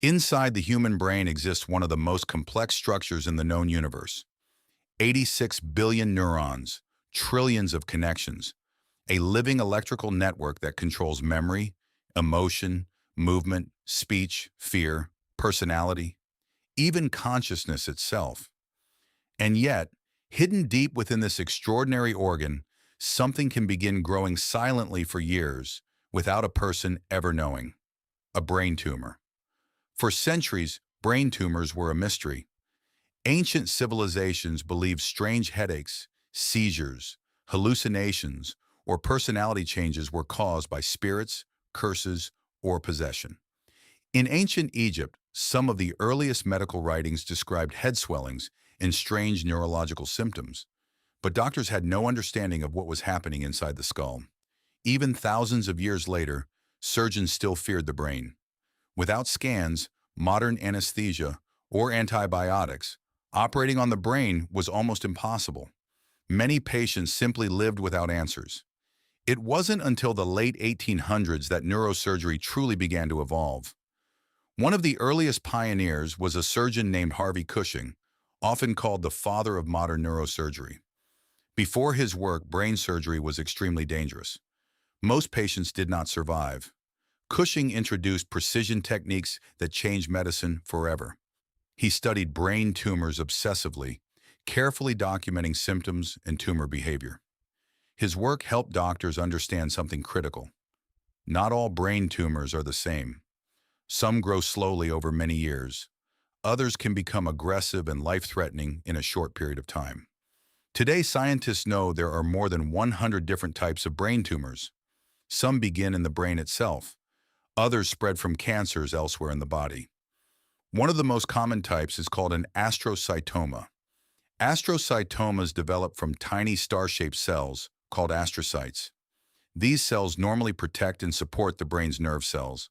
Inside the human brain exists one of the most complex structures in the known universe. 86 billion neurons, trillions of connections, a living electrical network that controls memory, emotion, movement, speech, fear, personality, even consciousness itself. And yet, hidden deep within this extraordinary organ, something can begin growing silently for years without a person ever knowing. A brain tumor. For centuries, brain tumors were a mystery. Ancient civilizations believed strange headaches, seizures, hallucinations, or personality changes were caused by spirits, curses, or possession. In ancient Egypt, some of the earliest medical writings described head swellings and strange neurological symptoms, but doctors had no understanding of what was happening inside the skull. Even thousands of years later, surgeons still feared the brain. Without scans, modern anesthesia, or antibiotics, operating on the brain was almost impossible. Many patients simply lived without answers. It wasn't until the late 1800s that neurosurgery truly began to evolve. One of the earliest pioneers was a surgeon named Harvey Cushing, often called the father of modern neurosurgery. Before his work, brain surgery was extremely dangerous. Most patients did not survive. Cushing introduced precision techniques that changed medicine forever. He studied brain tumors obsessively, carefully documenting symptoms and tumor behavior. His work helped doctors understand something critical. Not all brain tumors are the same. Some grow slowly over many years. Others can become aggressive and life-threatening in a short period of time. Today, scientists know there are more than 100 different types of brain tumors. Some begin in the brain itself. Others spread from cancers elsewhere in the body. One of the most common types is called an astrocytoma. Astrocytomas develop from tiny star-shaped cells called astrocytes. These cells normally protect and support the brain's nerve cells.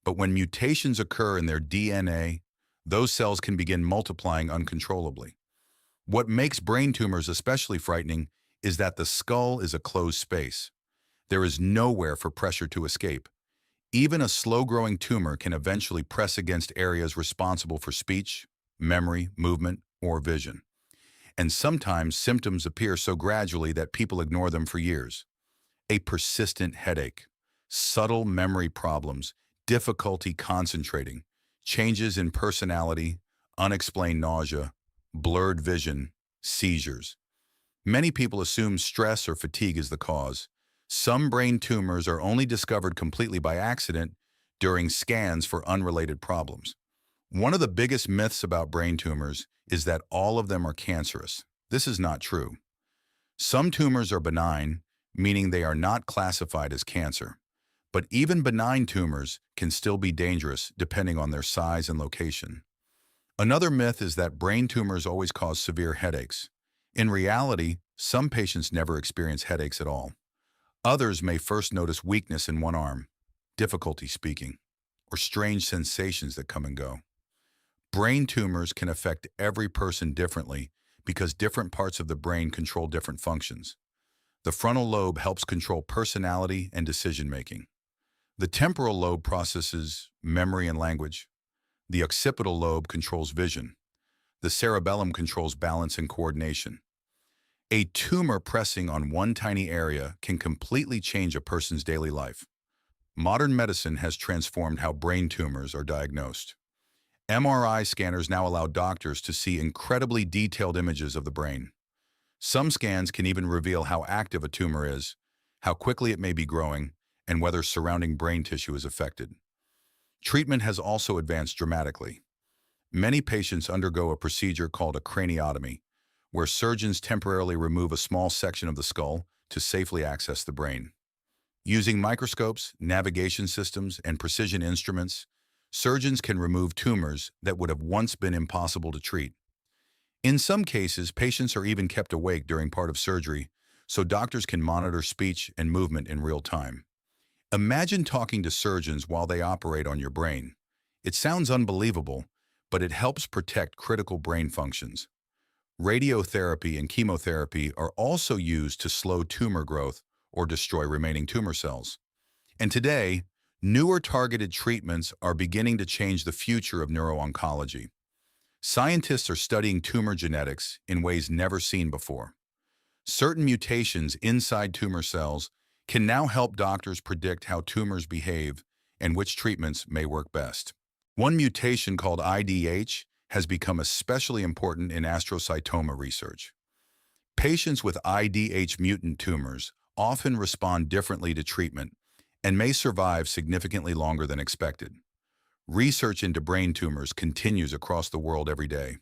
But when mutations occur in their DNA, those cells can begin multiplying uncontrollably. What makes brain tumors especially frightening is that the skull is a closed space. There is nowhere for pressure to escape. Even a slow-growing tumor can eventually press against areas responsible for speech, memory, movement, or vision. And sometimes symptoms appear so gradually that people ignore them for years. A persistent headache, subtle memory problems, difficulty concentrating, changes in personality, unexplained nausea, blurred vision, seizures. Many people assume stress or fatigue is the cause. Some brain tumors are only discovered completely by accident during scans for unrelated problems. One of the biggest myths about brain tumors is that all of them are cancerous. This is not true. Some tumors are benign, meaning they are not classified as cancer. But even benign tumors can still be dangerous depending on their size and location. Another myth is that brain tumors always cause severe headaches. In reality, some patients never experience headaches at all. Others may first notice weakness in one arm, difficulty speaking, or strange sensations that come and go. Brain tumors can affect every person differently because different parts of the brain control different functions. The frontal lobe helps control personality and decision-making. The temporal lobe processes memory and language. The occipital lobe controls vision. The cerebellum controls balance and coordination. A tumor pressing on one tiny area can completely change a person's daily life. Modern medicine has transformed how brain tumors are diagnosed. MRI scanners now allow doctors to see incredibly detailed images of the brain. Some scans can even reveal how active a tumor is, how quickly it may be growing, and whether surrounding brain tissue is affected. Treatment has also advanced dramatically. Many patients undergo a procedure called a craniotomy, where surgeons temporarily remove a small section of the skull to safely access the brain. Using microscopes, navigation systems, and precision instruments, surgeons can remove tumors that would have once been impossible to treat. In some cases, patients are even kept awake during part of surgery, so doctors can monitor speech and movement in real time. Imagine talking to surgeons while they operate on your brain. It sounds unbelievable, but it helps protect critical brain functions. Radiotherapy and chemotherapy are also used to slow tumor growth or destroy remaining tumor cells. And today, Newer targeted treatments are beginning to change the future of neuro-oncology. Scientists are studying tumor genetics in ways never seen before. Certain mutations inside tumor cells can now help doctors predict how tumors behave and which treatments may work best. One mutation called IDH has become especially important in astrocytoma research. Patients with IDH mutant tumors often respond differently to treatment and may survive significantly longer than expected. Research into brain tumors continues across the world every day.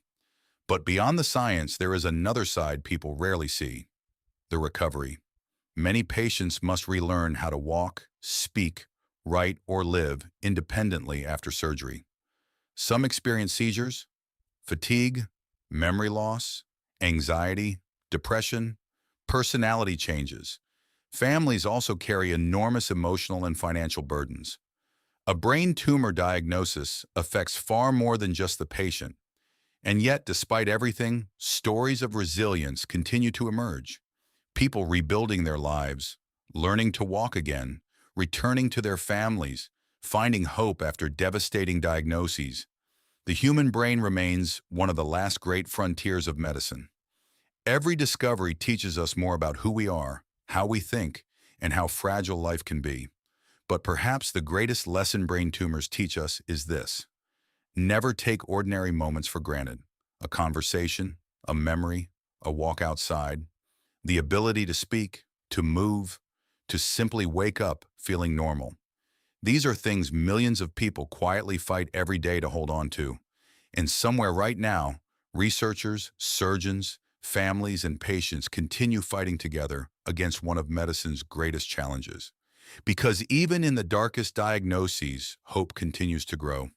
But beyond the science, there is another side people rarely see: the recovery. Many patients must relearn how to walk, speak, write, or live independently after surgery. Some experience seizures, fatigue, memory loss, anxiety, depression, personality changes. Families also carry enormous emotional and financial burdens. A brain tumor diagnosis affects far more than just the patient. And yet, despite everything, stories of resilience continue to emerge. People rebuilding their lives, learning to walk again, returning to their families, finding hope after devastating diagnoses. The human brain remains one of the last great frontiers of medicine. Every discovery teaches us more about who we are, how we think, and how fragile life can be. But perhaps the greatest lesson brain tumors teach us is this: never take ordinary moments for granted. A conversation, a memory, a walk outside, the ability to speak, to move, to simply wake up feeling normal. These are things millions of people quietly fight every day to hold on to. And somewhere right now, researchers, surgeons, families, and patients continue fighting together against one of medicine's greatest challenges. Because even in the darkest diagnoses, hope continues to grow.